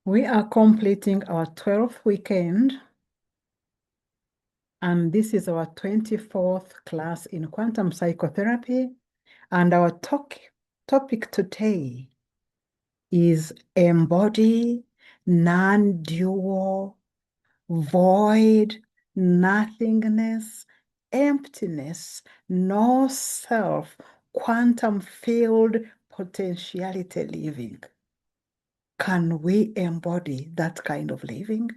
We are completing our 12th weekend, and this is our 24th class in quantum psychotherapy. And our topic today is embody, non-dual, void, nothingness, emptiness, no self, quantum field potentiality living. Can we embody that kind of living?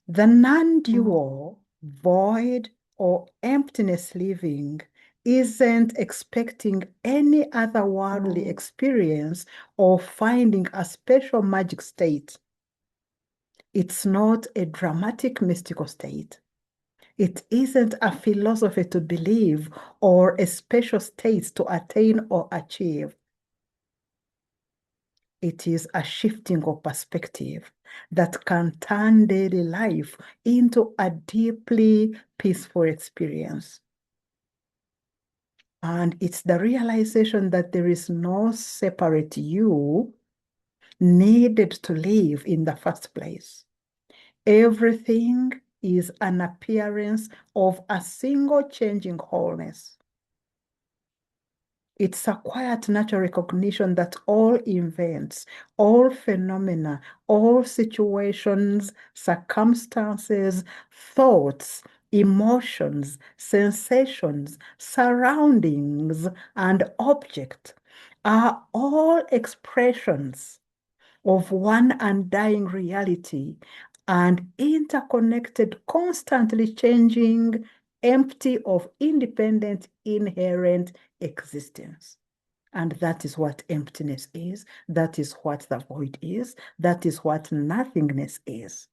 The non-dual, void, or emptiness living isn't expecting any otherworldly experience or finding a special magic state. It's not a dramatic mystical state. It isn't a philosophy to believe or a special state to attain or achieve. It is a shifting of perspective that can turn daily life into a deeply peaceful experience. And it's the realization that there is no separate you needed to live in the first place. Everything is an appearance of a single changing wholeness. It's a quiet natural recognition that all events, all phenomena, all situations, circumstances, thoughts, emotions, sensations, surroundings, and objects are all expressions of one undying reality and interconnected, constantly changing, empty of independent, inherent existence. And that is what emptiness is. That is what the void is. That is what nothingness is.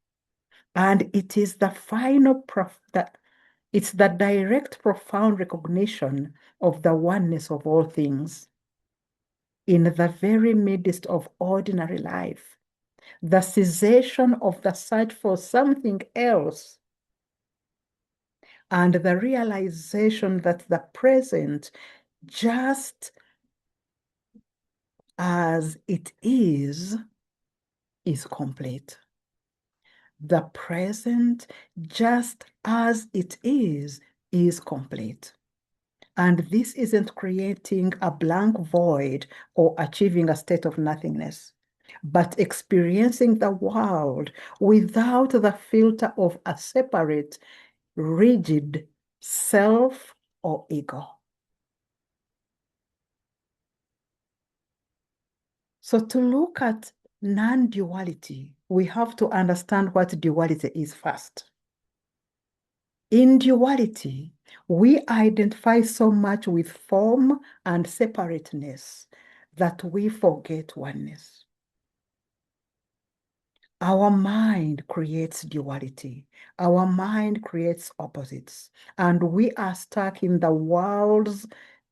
And it is the final, it's the direct, profound recognition of the oneness of all things in the very midst of ordinary life. The cessation of the search for something else, and the realization that the present, just as it is complete. The present, just as it is complete. And this isn't creating a blank void or achieving a state of nothingness, but experiencing the world without the filter of a separate, rigid self or ego. So to look at non-duality, we have to understand what duality is first. In duality, we identify so much with form and separateness that we forget oneness. Our mind creates duality. Our mind creates opposites. And we are stuck in the world's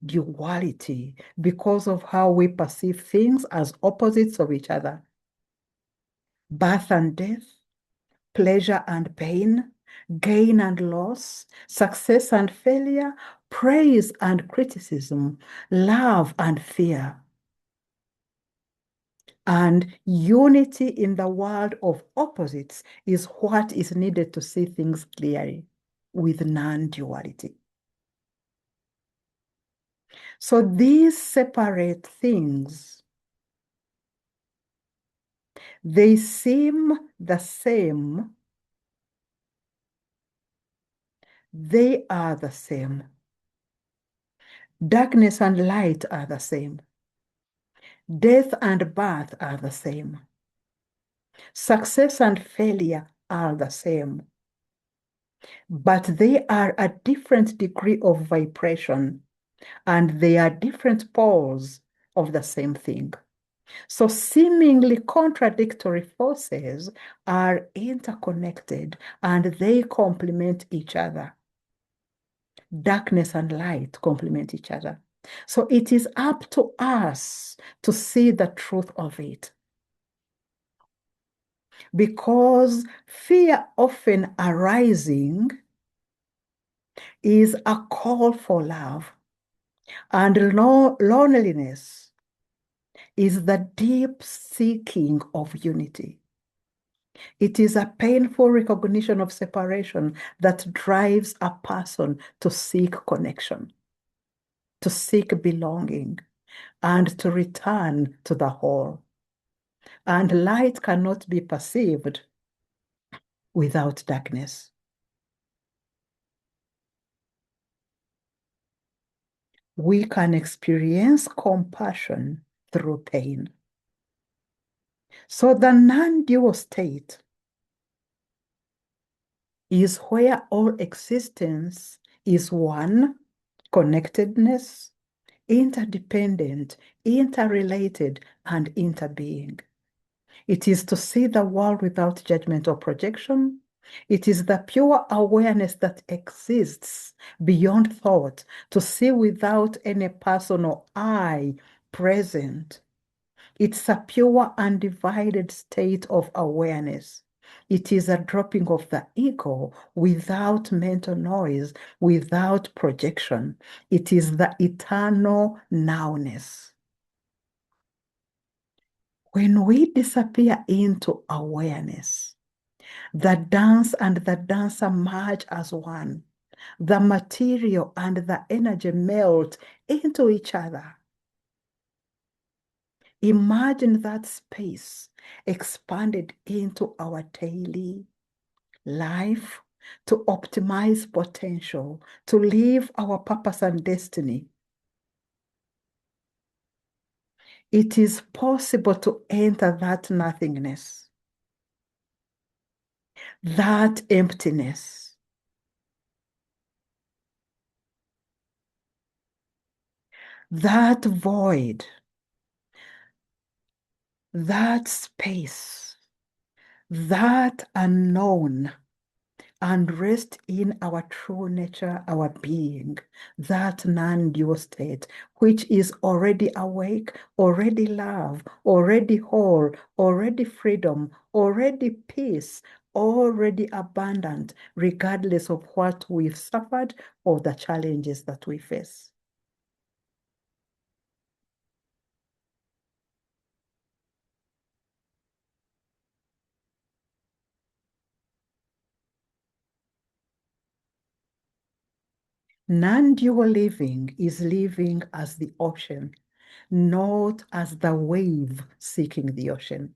duality because of how we perceive things as opposites of each other. Birth and death, pleasure and pain, gain and loss, success and failure, praise and criticism, love and fear. And unity in the world of opposites is what is needed to see things clearly with non-duality. So these separate things, they seem the same. They are the same. Darkness and light are the same. Death and birth are the same. Success and failure are the same. But they are a different degree of vibration, and they are different poles of the same thing. So seemingly contradictory forces are interconnected and they complement each other. Darkness and light complement each other. So it is up to us to see the truth of it. Because fear often arising is a call for love, and loneliness is the deep seeking of unity. It is a painful recognition of separation that drives a person to seek connection, to seek belonging, and to return to the whole. And light cannot be perceived without darkness. We can experience compassion through pain. So the non-dual state is where all existence is one, connectedness, interdependent, interrelated, and interbeing. It is to see the world without judgment or projection. It is the pure awareness that exists beyond thought, to see without any personal I present. It's a pure, undivided state of awareness. It is a dropping of the ego without mental noise, without projection. It is the eternal nowness. When we disappear into awareness, the dance and the dancer merge as one. The material and the energy melt into each other. Imagine that space expanded into our daily life to optimize potential, to live our purpose and destiny. It is possible to enter that nothingness, that emptiness, that void, that space, that unknown, and rest in our true nature, our being, that non-dual state, which is already awake, already love, already whole, already freedom, already peace, already abundant, regardless of what we've suffered or the challenges that we face. Non-dual living is living as the ocean, not as the wave seeking the ocean.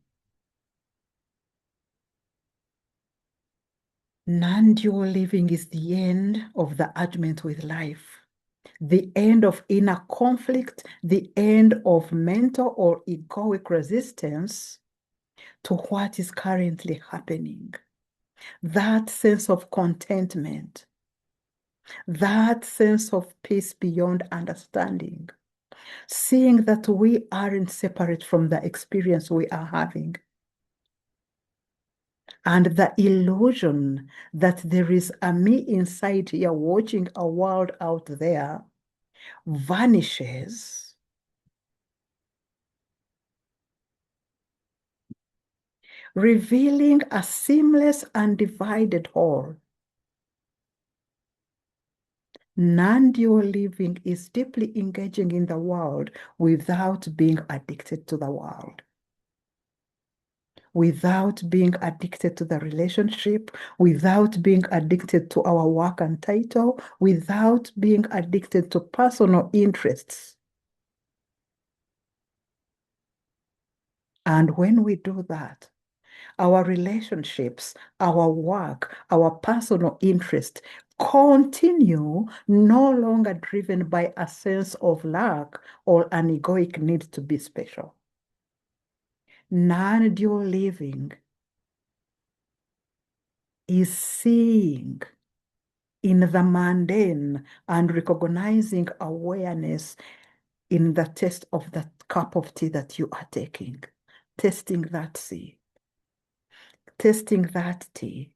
Non-dual living is the end of the argument with life, the end of inner conflict, the end of mental or egoic resistance to what is currently happening. That sense of contentment, that sense of peace beyond understanding, seeing that we aren't separate from the experience we are having. And the illusion that there is a me inside here watching a world out there vanishes, revealing a seamless, undivided whole. Non-dual living is deeply engaging in the world without being addicted to the world, without being addicted to the relationship, without being addicted to our work and title, without being addicted to personal interests. And when we do that, our relationships, our work, our personal interest continue no longer driven by a sense of lack or an egoic need to be special. Non-dual living is seeing in the mundane and recognizing awareness in the taste of that cup of tea that you are taking, tasting that tea, tasting that tea.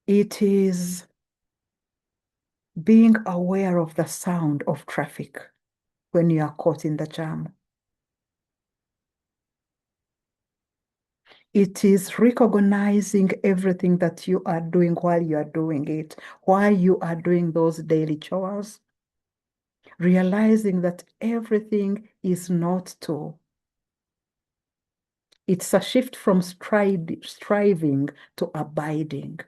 It is being aware of the sound of traffic when you are caught in the jam. It is recognizing everything that you are doing while you are doing it, while you are doing those daily chores, realizing that everything is not to. It's a shift from striving to abiding.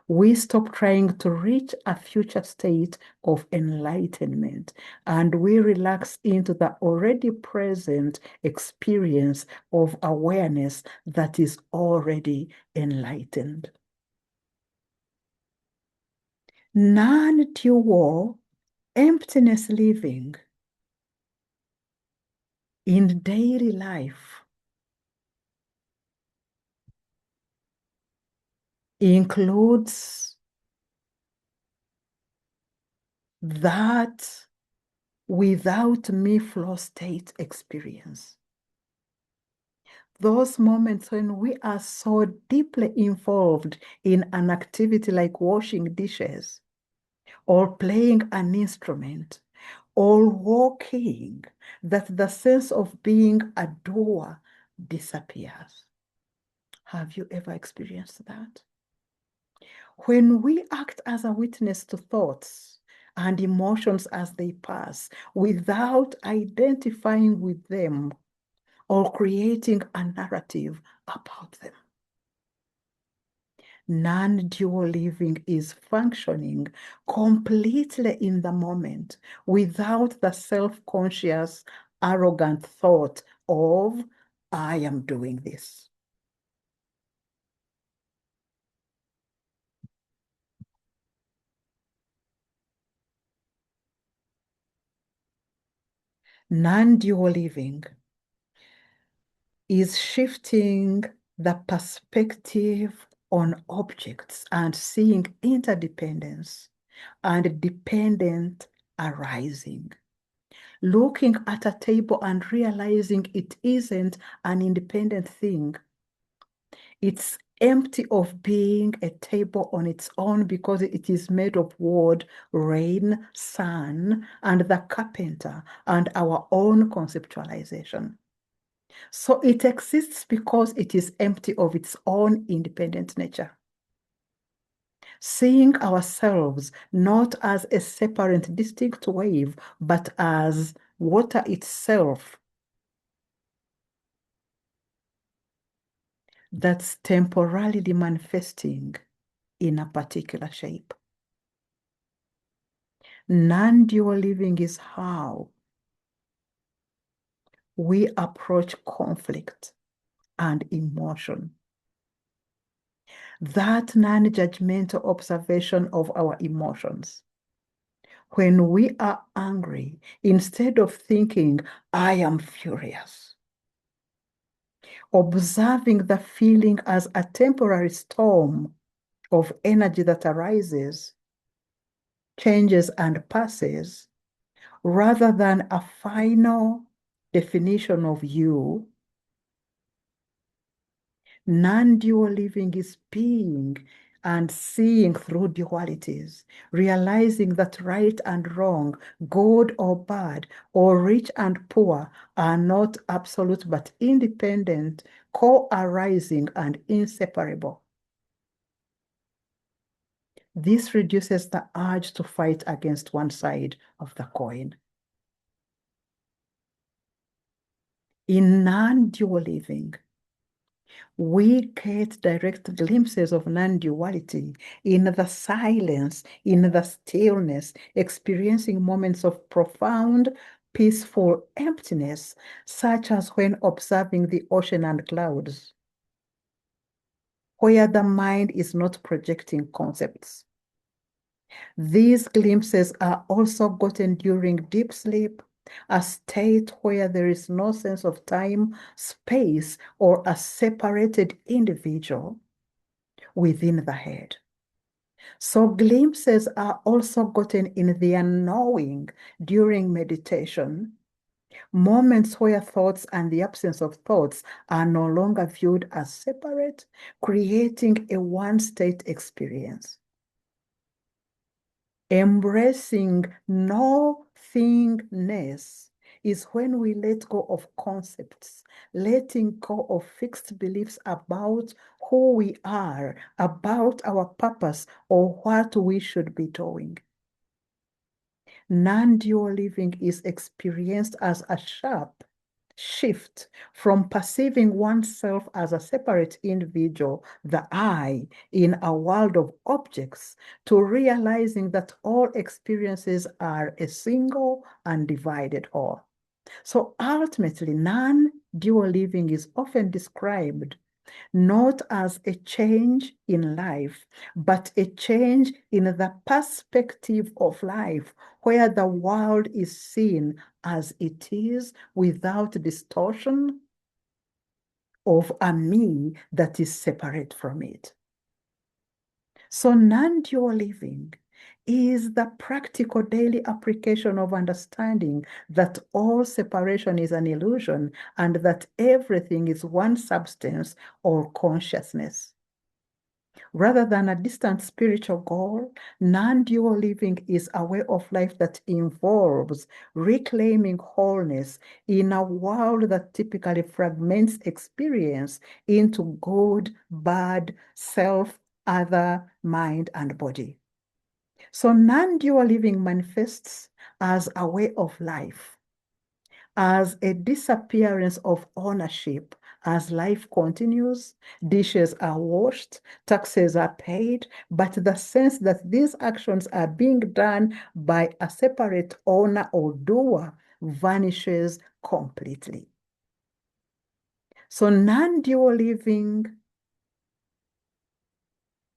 We stop trying to reach a future state of enlightenment and we relax into the already present experience of awareness that is already enlightened. Non-dual emptiness living in daily life includes that without me flow state experience. Those moments when we are so deeply involved in an activity like washing dishes or playing an instrument or walking, that the sense of being a doer disappears. Have you ever experienced that? When we act as a witness to thoughts and emotions as they pass without identifying with them or creating a narrative about them. Non-dual living is functioning completely in the moment without the self-conscious, arrogant thought of, I am doing this. Non-dual living is shifting the perspective on objects and seeing interdependence and dependent arising. Looking at a table and realizing it isn't an independent thing. It's empty of being a table on its own because it is made of wood, rain, sun, and the carpenter, and our own conceptualization. So it exists because it is empty of its own independent nature. Seeing ourselves not as a separate, distinct wave, but as water itself that's temporarily manifesting in a particular shape. Non-dual living is how we approach conflict and emotion. That non-judgmental observation of our emotions. When we are angry, instead of thinking, I am furious, observing the feeling as a temporary storm of energy that arises, changes, and passes, rather than a final definition of you. Non-dual living is being and seeing through dualities, realizing that right and wrong, good or bad, or rich and poor are not absolute but independent, co-arising, and inseparable. This reduces the urge to fight against one side of the coin. In non-dual living, we get direct glimpses of non-duality in the silence, in the stillness, experiencing moments of profound, peaceful emptiness, such as when observing the ocean and clouds, where the mind is not projecting concepts. These glimpses are also gotten during deep sleep, a state where there is no sense of time, space, or a separated individual within the head. So glimpses are also gotten in the unknowing during meditation, moments where thoughts and the absence of thoughts are no longer viewed as separate, creating a one-state experience. Embracing nothingness is when we let go of concepts, letting go of fixed beliefs about who we are, about our purpose, or what we should be doing. Non-dual living is experienced as a sharp shift from perceiving oneself as a separate individual, the I, in a world of objects, to realizing that all experiences are a single and divided whole. So ultimately, non-dual living is often described not as a change in life, but a change in the perspective of life, where the world is seen as it is without distortion of a me that is separate from it. So non-dual living is the practical daily application of understanding that all separation is an illusion and that everything is one substance or consciousness. Rather than a distant spiritual goal, non-dual living is a way of life that involves reclaiming wholeness in a world that typically fragments experience into good, bad, self, other, mind, and body. So non-dual living manifests as a way of life, as a disappearance of ownership. As life continues, dishes are washed, taxes are paid, but the sense that these actions are being done by a separate owner or doer vanishes completely. So non-dual living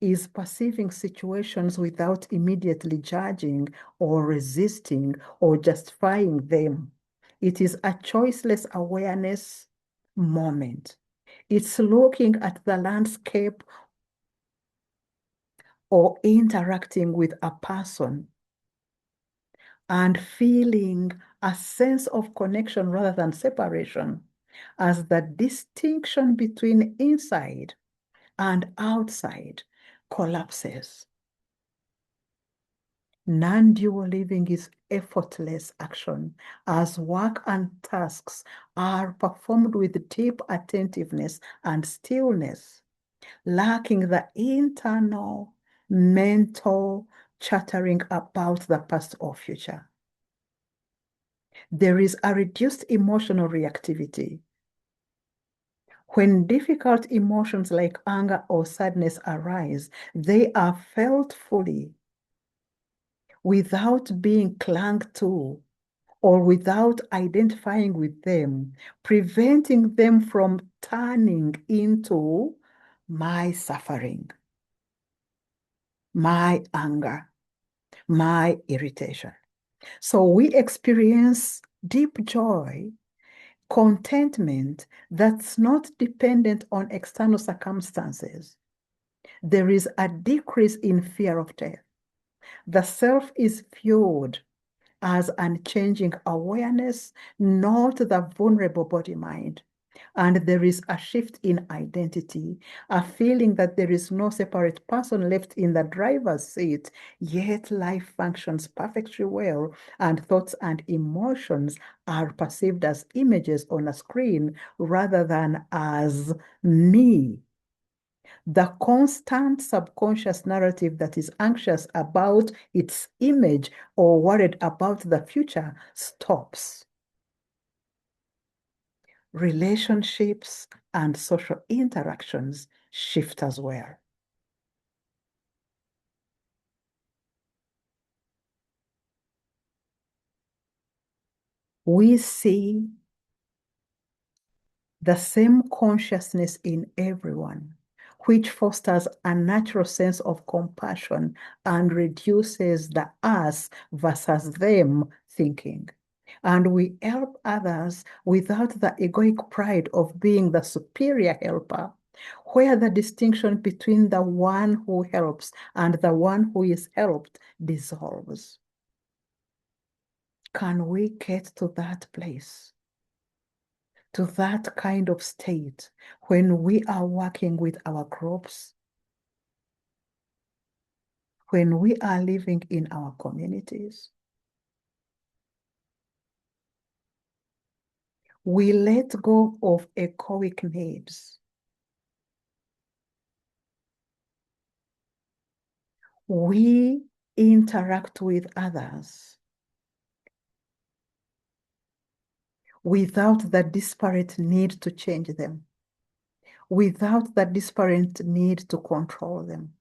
is perceiving situations without immediately judging or resisting or justifying them. It is a choiceless awareness moment. It's looking at the landscape or interacting with a person and feeling a sense of connection rather than separation, as the distinction between inside and outside collapses. Non-dual living is effortless action, as work and tasks are performed with deep attentiveness and stillness, lacking the internal mental chattering about the past or future. There is a reduced emotional reactivity. When difficult emotions like anger or sadness arise, they are felt fully without being clung to or without identifying with them, preventing them from turning into my suffering, my anger, my irritation. So we experience deep joy, contentment that's not dependent on external circumstances. There is a decrease in fear of death. The self is fueled as unchanging awareness, not the vulnerable body mind. And there is a shift in identity, a feeling that there is no separate person left in the driver's seat, yet life functions perfectly well, and thoughts and emotions are perceived as images on a screen rather than as me. The constant subconscious narrative that is anxious about its image or worried about the future stops. Relationships and social interactions shift as well. We see the same consciousness in everyone, which fosters a natural sense of compassion and reduces the us versus them thinking. And we help others without the egoic pride of being the superior helper, where the distinction between the one who helps and the one who is helped dissolves. Can we get to that place? To that kind of state when we are working with our groups, when we are living in our communities. We let go of egoic needs. We interact with others without the disparate need to change them, without the disparate need to control them,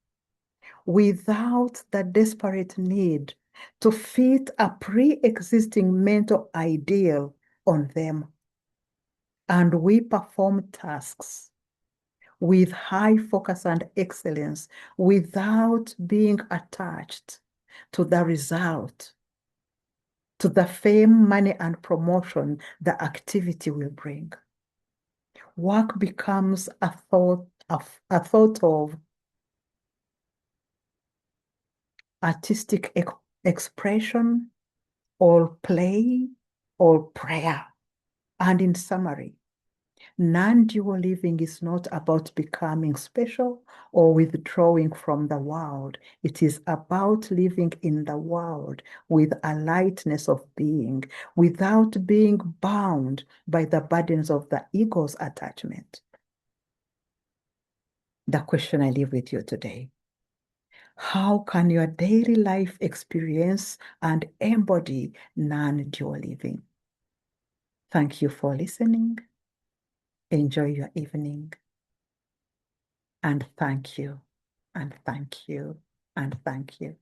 without the desperate need to fit a pre-existing mental ideal on them. And we perform tasks with high focus and excellence without being attached to the result, to the fame, money, and promotion the activity will bring. Work becomes a thought of artistic expression or play or prayer. And in summary, non-dual living is not about becoming special or withdrawing from the world. It is about living in the world with a lightness of being, without being bound by the burdens of the ego's attachment. The question I leave with you today: how can your daily life experience and embody non-dual living? Thank you for listening. Enjoy your evening. And thank you, and thank you, and thank you.